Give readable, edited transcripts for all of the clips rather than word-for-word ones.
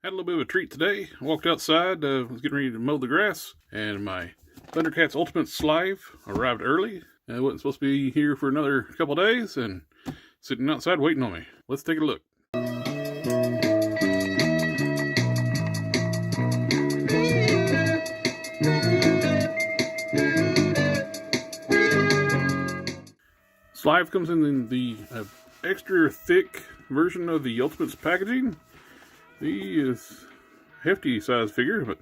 Had a little bit of a treat today. I walked outside, was getting ready to mow the grass, and my ThunderCats Ultimates Slithe arrived early. I wasn't supposed to be here for another couple days, and sitting outside waiting on me. Let's take a look. Slithe comes in the extra thick version of the Ultimates packaging. He is a hefty size figure, but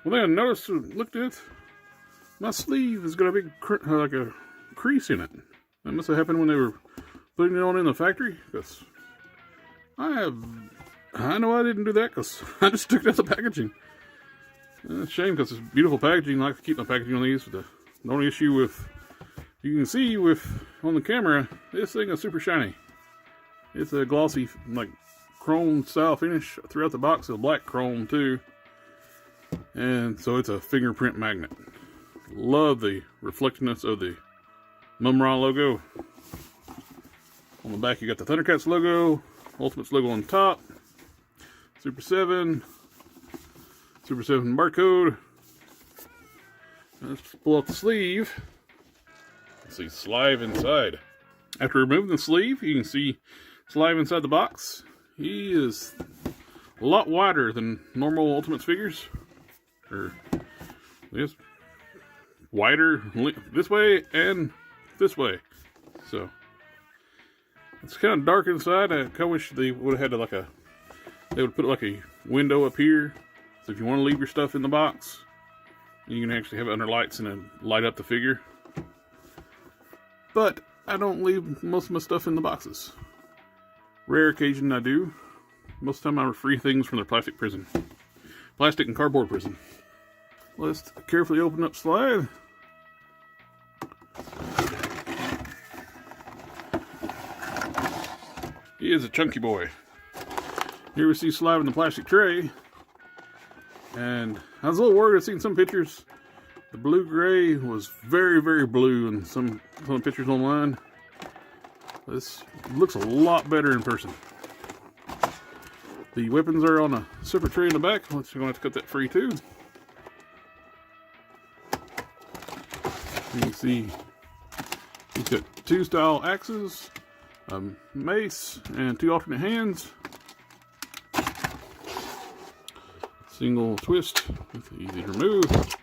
one thing I noticed, looked at, my sleeve has got a big like a crease in it. That must have happened when they were putting it on in the factory, because I know I didn't do that, because I just took it out the packaging. It's a shame, because it's beautiful packaging. I like to keep my packaging on these. But the only issue with, you can see with on the camera, this thing is super shiny. It's a glossy, like chrome style finish throughout the box, of black chrome too, and so it's a fingerprint magnet. Love the reflectiveness of the Mumra logo. On the back you got the ThunderCats logo, Ultimates logo on top, Super7 barcode. Let's pull out the sleeve. Let's see Slithe inside. After removing the sleeve, you can see Slithe inside the box. He is a lot wider than normal Ultimates figures. Or, yes, wider this way and this way. So, it's kind of dark inside. I kind of wish they would have had they would put like a window up here. So if you want to leave your stuff in the box, you can actually have it under lights and then light up the figure. But I don't leave most of my stuff in the boxes. Rare occasion I do. Most of the time I free things from their plastic prison. Plastic and cardboard prison. Let's carefully open up Slithe. He is a chunky boy. Here we see Slithe in the plastic tray. And I was a little worried. I've seen some pictures. The blue-gray was very, very blue in some pictures online. This looks a lot better in person. The weapons are on a separate tray in the back. You're going to have to cut that free too. You can see he's got two style axes, a mace, and two alternate hands. Single twist, it's easy to remove.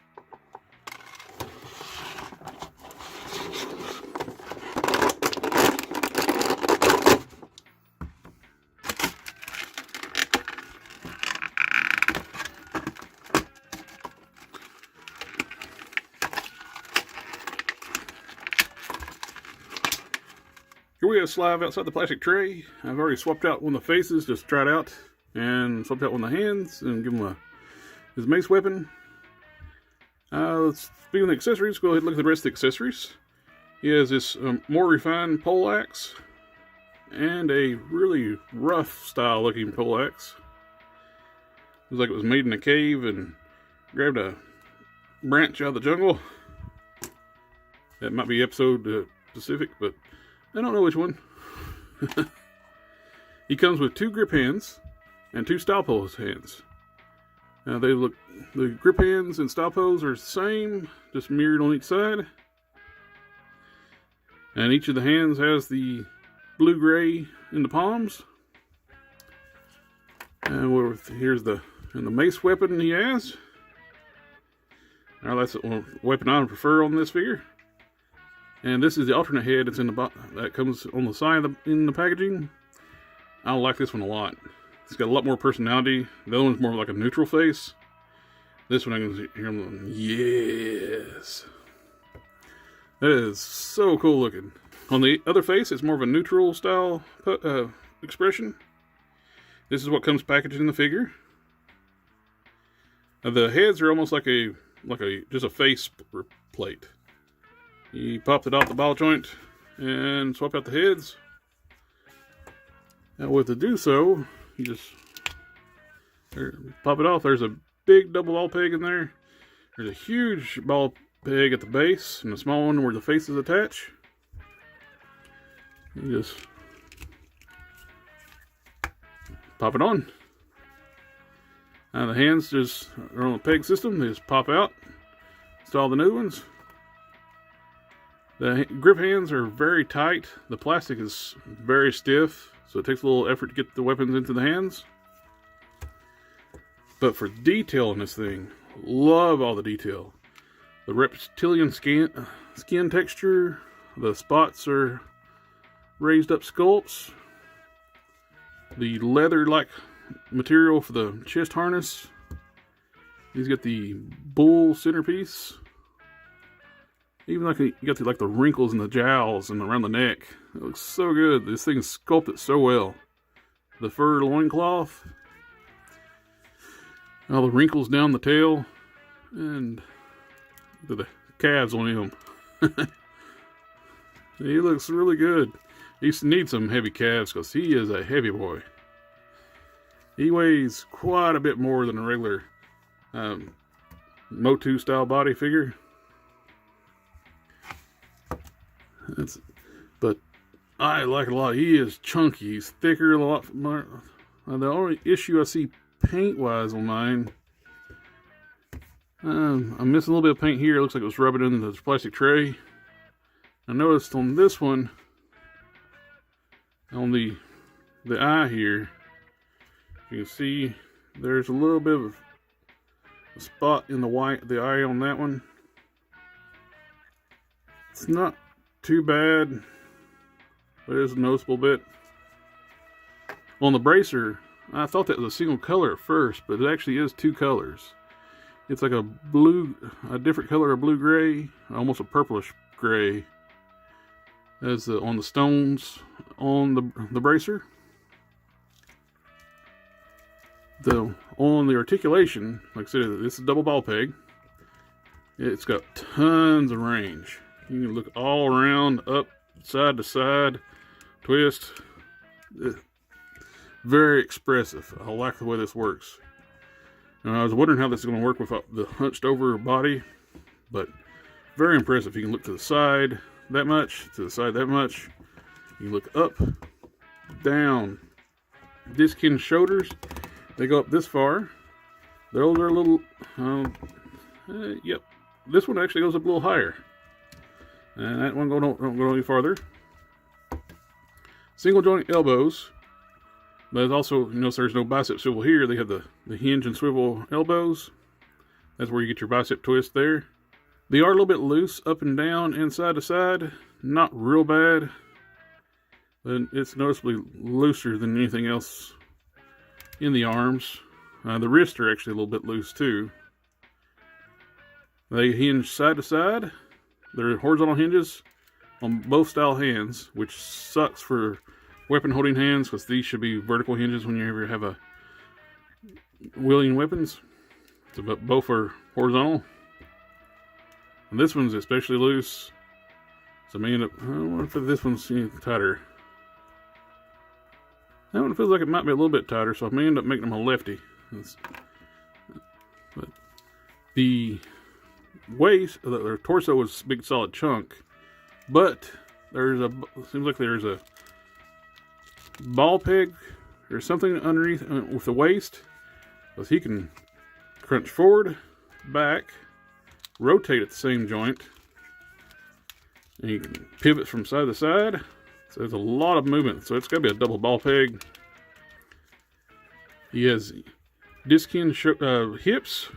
Here we have Slithe outside the plastic tray. I've already swapped out one of the faces, just tried out, and swapped out one of the hands, and give him his mace weapon. Let's speak on the accessories. Go ahead and look at the rest of the accessories. He has this more refined pole axe, and a really rough style looking pole axe. Looks like it was made in a cave and grabbed a branch out of the jungle. That might be episode specific, but I don't know which one. He comes with two grip hands and two style pose hands. Now the grip hands and style pose are the same, just mirrored on each side. And each of the hands has the blue-gray in the palms. And here's the mace weapon he has. Now that's the weapon I prefer on this figure. And this is the alternate head that's in the box that comes on the side in the packaging. I like this one a lot. It's got a lot more personality. The other one's more like a neutral face. This one I can hear him going, yes. That is so cool looking. On the other face, it's more of a neutral style expression. This is what comes packaged in the figure. Now the heads are almost like just a face plate. You pop it off the ball joint and swap out the heads. Now to do so, you just pop it off. There's a big double ball peg in there. There's a huge ball peg at the base and a small one where the faces attach. You just pop it on. The hands just are on a peg system. They just pop out. Install the new ones. The grip hands are very tight. The plastic is very stiff, so it takes a little effort to get the weapons into the hands. But for detail in this thing, love all the detail. The reptilian skin texture, the spots are raised up sculpts. The leather-like material for the chest harness. He's got the bull centerpiece. Even like you got the wrinkles in the jowls and around the neck. It looks so good. This thing is sculpted so well. The fur loincloth. All the wrinkles down the tail. And the calves on him. He looks really good. He needs some heavy calves because he is a heavy boy. He weighs quite a bit more than a regular Motu style body figure. But I like it a lot. He is chunky. He's thicker, a lot more. The only issue I see paint wise on mine, I'm missing a little bit of paint here. It looks like it was rubbing into the plastic tray. I noticed on this one, on the eye here, you can see there's a little bit of a spot in the eye on that one. It's not too bad, but it is a noticeable bit. On the bracer, I thought that was a single color at first, but it actually is two colors. It's like a different color of blue-gray, almost a purplish gray, as on the stones on the bracer. On the articulation, like I said, this is a double ball peg. It's got tons of range. You can look all around, up, side to side, twist. Very expressive. I like the way this works. I was wondering how this is going to work with the hunched over body, but very impressive. You can look to the side that much, to the side that much. You can look up, down. Disc-hinge shoulders, they go up this far. Those are a little, yep. This one actually goes up a little higher. And that one don't go any farther. Single joint elbows. But also, you notice there's no bicep swivel here. They have the hinge and swivel elbows. That's where you get your bicep twist there. They are a little bit loose up and down and side to side. Not real bad. But it's noticeably looser than anything else in the arms. The wrists are actually a little bit loose too. They hinge side to side. They're horizontal hinges on both style hands, which sucks for weapon holding hands because these should be vertical hinges when you ever have a wielding weapons. So, but both are horizontal. And this one's especially loose. So I may end up, I wonder if this one's tighter. That one feels like it might be a little bit tighter, so I may end up making them a lefty. But the waist, their torso is a big solid chunk, but seems like there's a ball peg or something underneath with the waist, because he can crunch forward, back, rotate at the same joint, and you can pivot from side to side. So there's a lot of movement, so it's got to be a double ball peg. He has disc-hinge hips.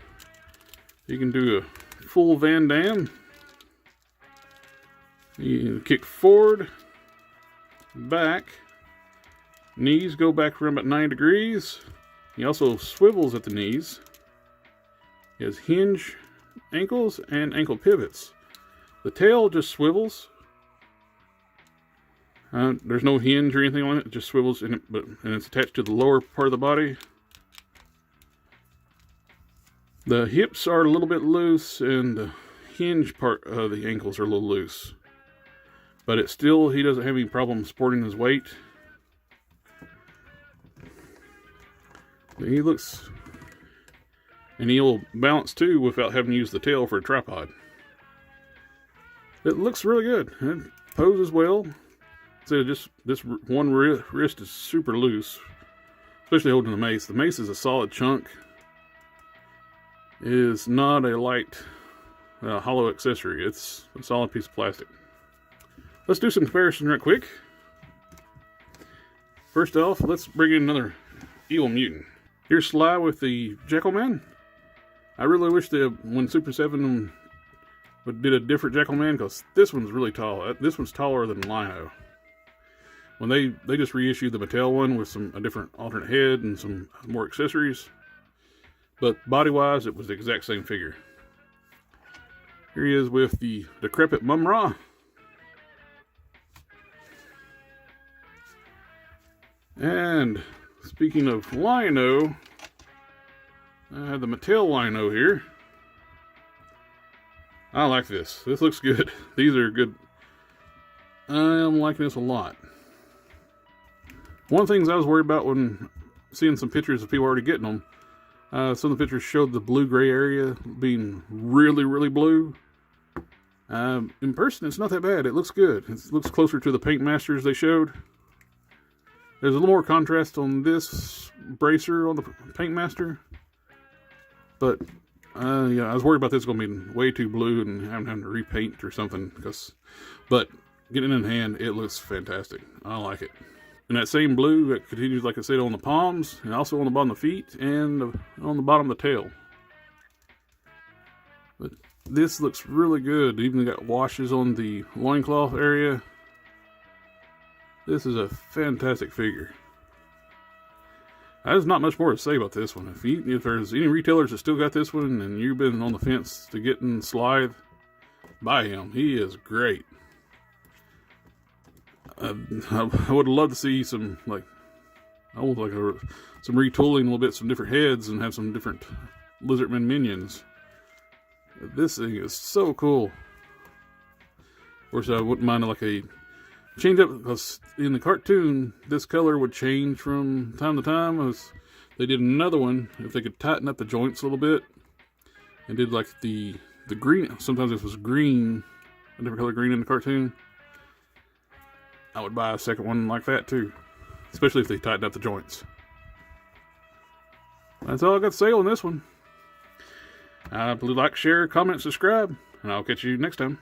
You can do a full Van Damme. You can kick forward, back. Knees go back around about 9 degrees. He also swivels at the knees. He has hinge ankles and ankle pivots. The tail just swivels. There's no hinge or anything on it. It just swivels in it, and it's attached to the lower part of the body. The hips are a little bit loose, and the hinge part of the ankles are a little loose. But he doesn't have any problem supporting his weight. He looks, and he'll balance too without having to use the tail for a tripod. It looks really good. It poses well. So just this one wrist is super loose, especially holding the mace. The mace is a solid chunk. is not a light hollow accessory. It's a solid piece of plastic. Let's do some comparison real quick. First off, let's bring in another evil mutant. Here's Sly with the Jackal Man. I really wish that when Super7 did a different Jackal Man, because this one's really tall. This one's taller than Lino. When they just reissued the Mattel one with a different alternate head and some more accessories. But body-wise, it was the exact same figure. Here he is with the decrepit Mum-Ra. And speaking of Lino, I have the Mattel Lino here. I like this. This looks good. These are good. I am liking this a lot. One of the things I was worried about when seeing some pictures of people already getting them, some of the pictures showed the blue-gray area being really, really blue. In person, it's not that bad. It looks good. It looks closer to the Paint Masters they showed. There's a little more contrast on this bracer on the Paint Master. But, yeah, I was worried about this going to be way too blue and having to repaint or something. But getting it in hand, it looks fantastic. I like it. And that same blue, it continues, like I said, on the palms, and also on the bottom of the feet, and on the bottom of the tail. But this looks really good. Even got washes on the loincloth area. This is a fantastic figure. There's not much more to say about this one. If there's any retailers that still got this one, and you've been on the fence to getting Slithe, buy him. He is great. I would love to see some some retooling a little bit, some different heads, and have some different Lizardman minions. This thing is so cool. Of course, I wouldn't mind like a change up, because in the cartoon, this color would change from time to time. As they did another one, if they could tighten up the joints a little bit, and did like the green. Sometimes this was green, a different color green in the cartoon. I would buy a second one like that too, especially if they tighten up the joints. That's all I got to say on this one. Please like, share, comment, subscribe, and I'll catch you next time.